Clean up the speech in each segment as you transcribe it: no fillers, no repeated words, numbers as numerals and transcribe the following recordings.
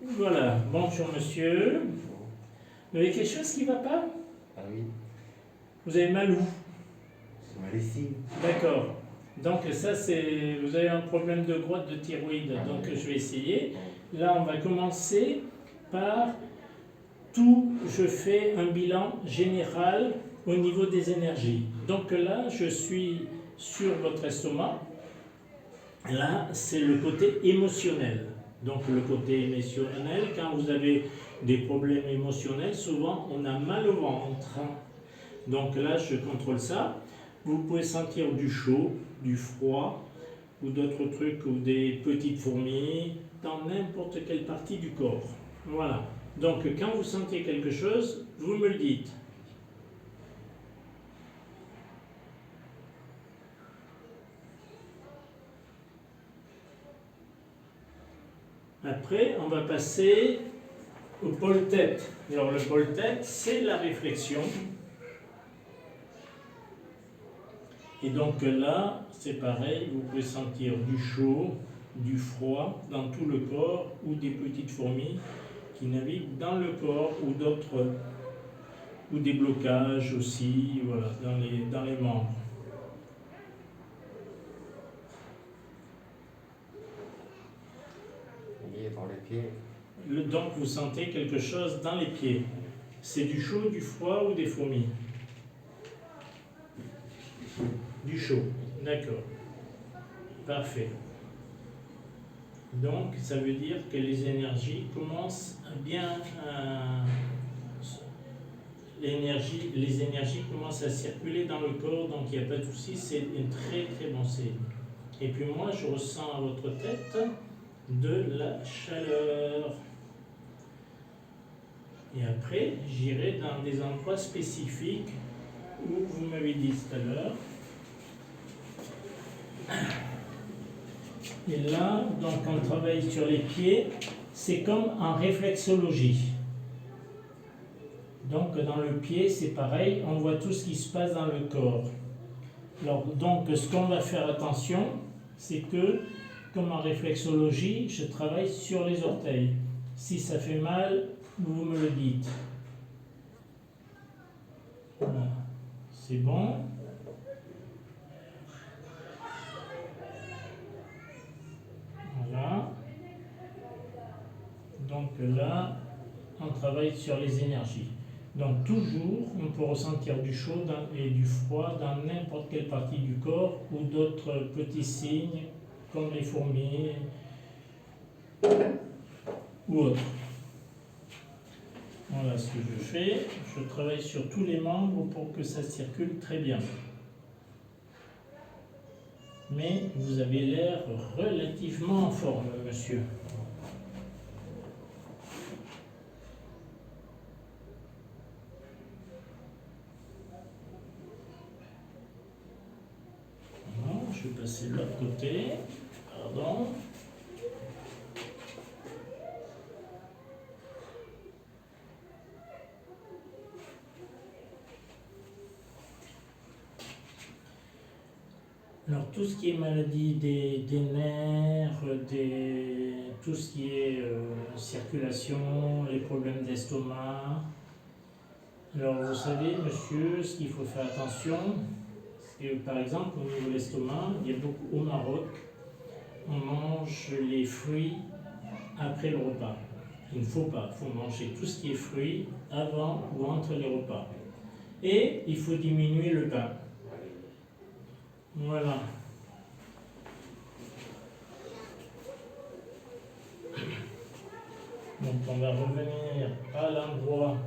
Voilà, bonjour monsieur. Vous avez quelque chose qui ne va pas? Ah oui, Vous avez mal où? c'est ma lessive. D'accord. Donc ça c'est, vous avez un problème de grotte de thyroïde, donc je vais essayer. Là on va commencer par tout, je fais un bilan général au niveau des énergies. Donc là je suis sur votre estomac. Là c'est le côté émotionnel. Donc le côté émotionnel, quand vous avez des problèmes émotionnels, souvent on a mal au ventre. Donc là, je contrôle ça. Vous pouvez sentir du chaud, du froid, ou d'autres trucs, ou des petites fourmis, dans n'importe quelle partie du corps. Voilà. Donc quand vous sentez quelque chose, vous me le dites. Après, on va passer au pôle tête. Alors le pôle tête, c'est la réflexion. Et donc là, c'est pareil, vous pouvez sentir du chaud, du froid dans tout le corps ou des petites fourmis qui naviguent dans le corps ou d'autres, ou des blocages aussi, voilà, dans les membres. Il est dans les pieds. Donc vous sentez quelque chose dans les pieds. C'est du chaud, du froid ou des fourmis? Du chaud, d'accord. Parfait. Donc ça veut dire que les énergies commencent bien à... les énergies commencent à circuler dans le corps, donc il n'y a pas de souci, c'est un très très bon signe. Et puis moi, je ressens à votre tête de la chaleur. Et après, j'irai dans des endroits spécifiques où vous m'avez dit tout à l'heure. Et là, donc on travaille sur les pieds, c'est comme en réflexologie. Donc dans le pied, c'est pareil, on voit tout ce qui se passe dans le corps. Alors, donc ce qu'on va faire attention, c'est que, comme en réflexologie, je travaille sur les orteils. Si ça fait mal, vous me le dites. Voilà. C'est bon. Voilà. Donc là, on travaille sur les énergies. Donc toujours, on peut ressentir du chaud et du froid dans n'importe quelle partie du corps ou d'autres petits signes comme les fourmis ou autres. Voilà ce que je fais. Je travaille sur tous les membres pour que ça circule très bien. Mais vous avez l'air relativement en forme, monsieur. Voilà, je vais passer de l'autre côté. Pardon. Alors tout ce qui est maladie des nerfs, tout ce qui est circulation, les problèmes d'estomac. Alors vous savez monsieur, ce qu'il faut faire attention, c'est que par exemple au niveau de l'estomac, il y a beaucoup au Maroc, on mange les fruits après le repas. Il ne faut pas, il faut manger tout ce qui est fruits avant ou entre les repas. Et il faut diminuer le pain. Voilà. Donc on va revenir à l'endroit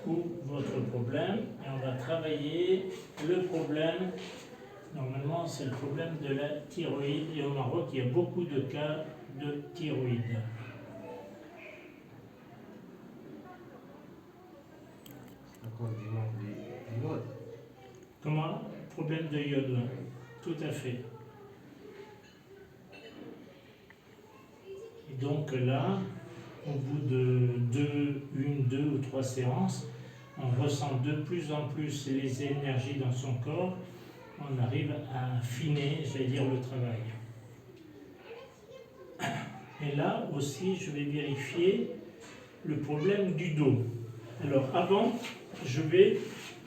où votre problème et on va travailler le problème. Normalement c'est le problème de la thyroïde et au Maroc il y a beaucoup de cas de thyroïde. À cause du manque du iode. Comment? Problème de iode, tout à fait. Et donc là, au bout de deux ou trois séances, on ressent de plus en plus les énergies dans son corps, on arrive à affiner, j'allais dire, le travail. Et là aussi, je vais vérifier le problème du dos. Alors avant, je vais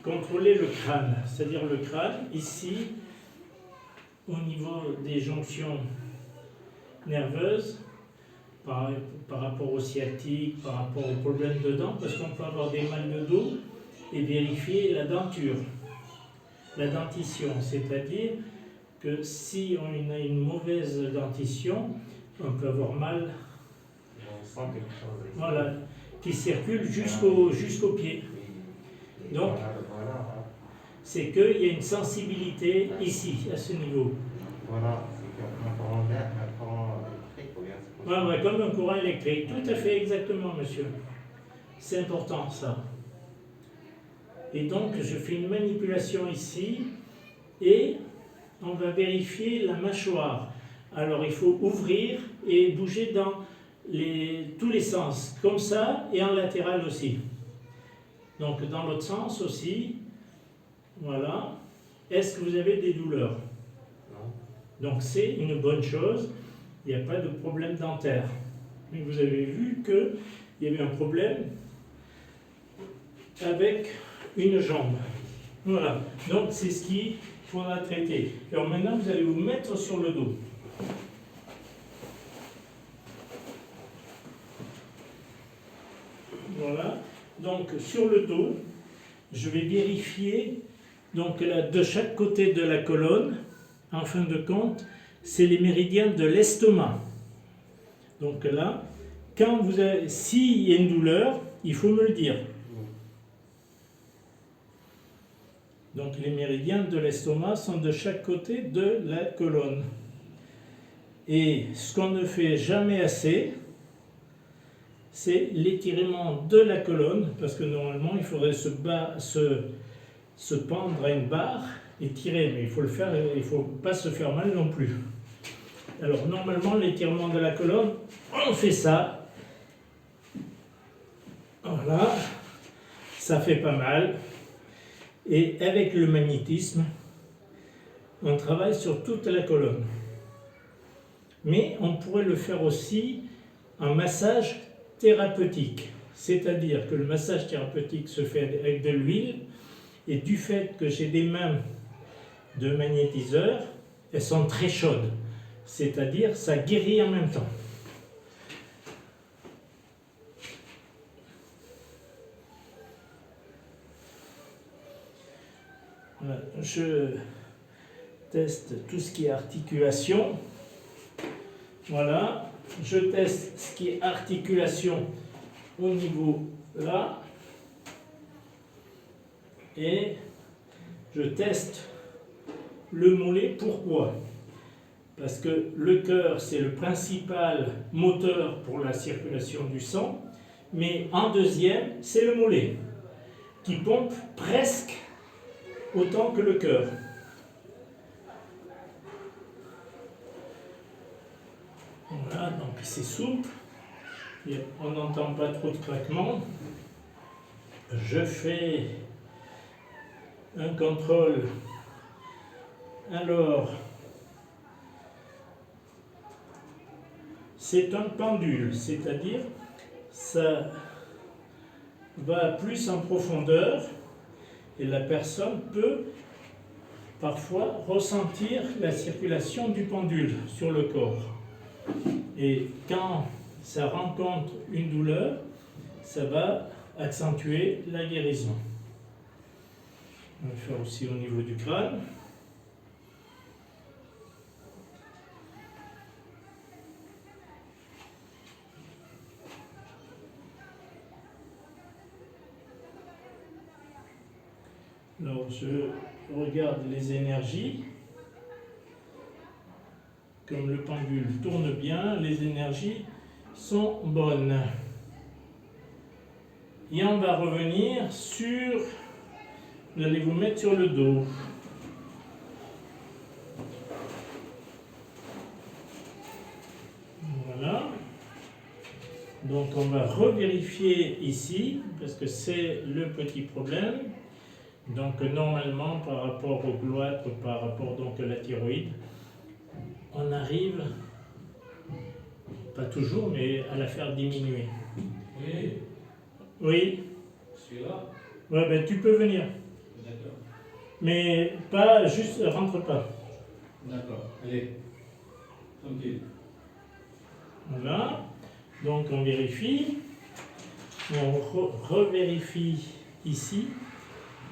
contrôler le crâne, c'est-à-dire le crâne, ici, au niveau des jonctions nerveuses, par rapport au sciatique, par rapport aux problèmes de dents, parce qu'on peut avoir des mal de dos, et vérifier la denture, la dentition, c'est-à-dire que si on a une mauvaise dentition, on peut avoir mal, On sent quelque chose ici. voilà, qui circule jusqu'au pied. Oui. Et Donc, voilà. c'est qu'il y a une sensibilité ici, à ce niveau. Voilà, c'est un courant d'air, un courant électrique, ou bien c'est Ouais, ouais, comme un courant électrique. Tout à fait, exactement, monsieur. C'est important, ça. Et donc, je fais une manipulation ici, et on va vérifier la mâchoire. Alors, il faut ouvrir et bouger dans tous les sens, comme ça, et en latéral aussi. Donc, dans l'autre sens aussi. Voilà. Est-ce que vous avez des douleurs? Non. Donc, c'est une bonne chose. Il n'y a pas de problème dentaire. Mais vous avez vu qu'il y avait un problème avec une jambe. Voilà. Donc, c'est ce qu'il faudra traiter. Alors maintenant, vous allez vous mettre sur le dos. Voilà. Donc, sur le dos, je vais vérifier, donc là, de chaque côté de la colonne, en fin de compte, c'est les méridiens de l'estomac. Donc là, s'il y a une douleur, il faut me le dire. Donc les méridiens de l'estomac sont de chaque côté de la colonne. Et ce qu'on ne fait jamais assez, c'est l'étirement de la colonne, parce que normalement il faudrait se pendre à une barre et tirer, mais il faut le faire, il ne faut pas se faire mal non plus. Alors normalement l'étirement de la colonne, on fait ça. Voilà, ça fait pas mal. Et avec le magnétisme, on travaille sur toute la colonne. Mais on pourrait le faire aussi en massage thérapeutique. C'est-à-dire que le massage thérapeutique se fait avec de l'huile, et du fait que j'ai des mains de magnétiseur, elles sont très chaudes. C'est-à-dire ça guérit en même temps. Voilà, je teste tout ce qui est articulation. Voilà, je teste ce qui est articulation au niveau là. Et je teste le mollet. Pourquoi? Parce que le cœur, c'est le principal moteur pour la circulation du sang. Mais en deuxième, c'est le mollet, qui pompe presque autant que le cœur. Voilà, donc c'est souple. On n'entend pas trop de craquements. Je fais un contrôle. Alors, c'est un pendule, c'est-à-dire ça va plus en profondeur et la personne peut parfois ressentir la circulation du pendule sur le corps. Et quand ça rencontre une douleur, ça va accentuer la guérison. On va faire aussi au niveau du crâne. Alors je regarde les énergies. Comme le pendule tourne bien, les énergies sont bonnes. Et on va revenir sur... Vous allez vous mettre sur le dos. Voilà. Donc on va revérifier ici, parce que c'est le petit problème. Donc normalement, par rapport au cloître, par rapport donc à la thyroïde, on arrive pas toujours, mais à la faire diminuer. Oui, Oui, celui-là. ouais, ben, tu peux venir. D'accord. Mais pas juste, rentre pas. D'accord. Allez. Tranquille. Voilà. Donc on vérifie. On revérifie ici.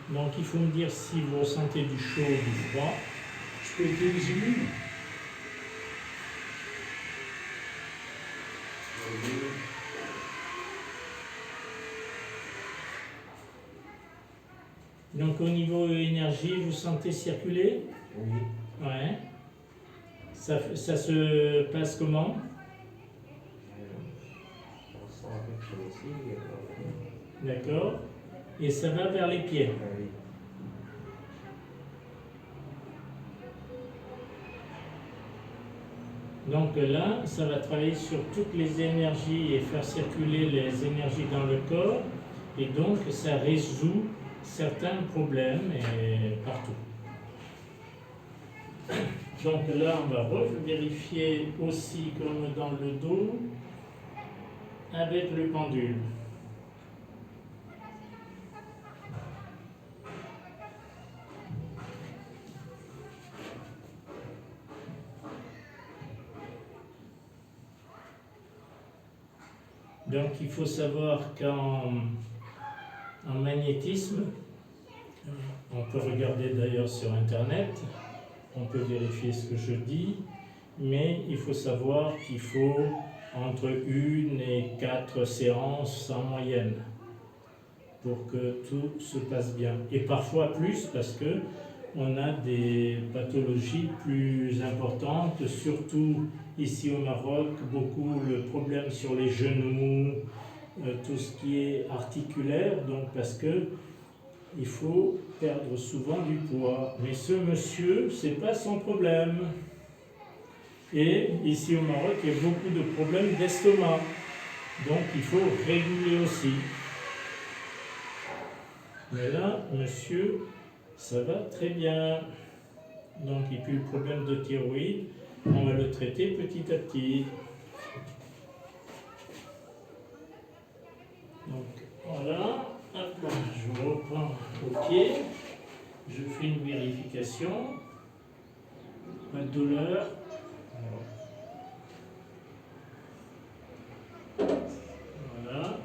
Donc il faut me dire si vous ressentez du chaud ou du froid. Je peux utiliser une. Donc au niveau énergie, vous sentez circuler? Oui. Ouais. Ça se passe comment? On sent quelque chose ici. D'accord. Et ça va vers les pieds. Oui. Donc là, ça va travailler sur toutes les énergies et faire circuler les énergies dans le corps. Et donc, ça résout certains problèmes et partout. Donc là, on va vérifier aussi comme dans le dos avec le pendule. Donc il faut savoir qu'en magnétisme, on peut regarder d'ailleurs sur internet, on peut vérifier ce que je dis, mais il faut savoir qu'il faut entre 1 et 4 séances en moyenne pour que tout se passe bien. Et parfois plus parce que on a des pathologies plus importantes, surtout ici au Maroc, beaucoup le problème sur les genoux, tout ce qui est articulaire, donc parce que il faut perdre souvent du poids. Mais ce monsieur, c'est pas son problème. Et ici au Maroc, il y a beaucoup de problèmes d'estomac, donc il faut réguler aussi. Mais là, monsieur, ça va très bien. Donc, et puis le problème de thyroïde, on va le traiter petit à petit. Donc, voilà. Hop là, je reprends au pied. Je fais une vérification. Pas de douleur. Voilà.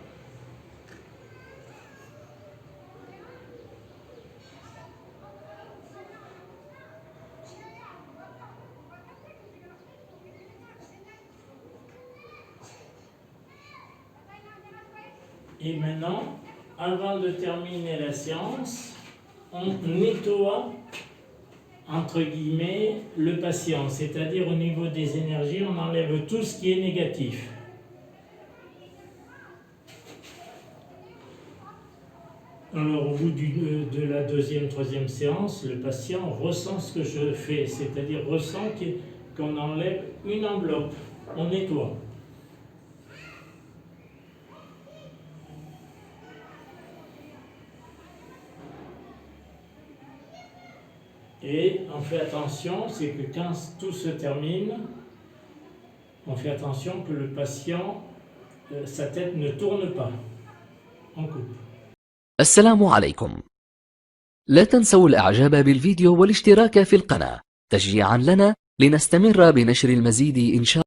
Et maintenant, avant de terminer la séance, on nettoie, entre guillemets, le patient. C'est-à-dire au niveau des énergies, on enlève tout ce qui est négatif. Alors au bout de la deuxième, troisième séance, le patient ressent ce que je fais. C'est-à-dire ressent qu'on enlève une enveloppe. On nettoie. Et on fait attention, c'est que quand tout se termine, on fait attention que le patient, sa tête ne tourne pas. On coupe. السلام عليكم. لا تنسوا الإعجاب بالفيديو والاشتراك في القناة تشجيعا لنا لنستمر بنشر المزيد إن شاء الله.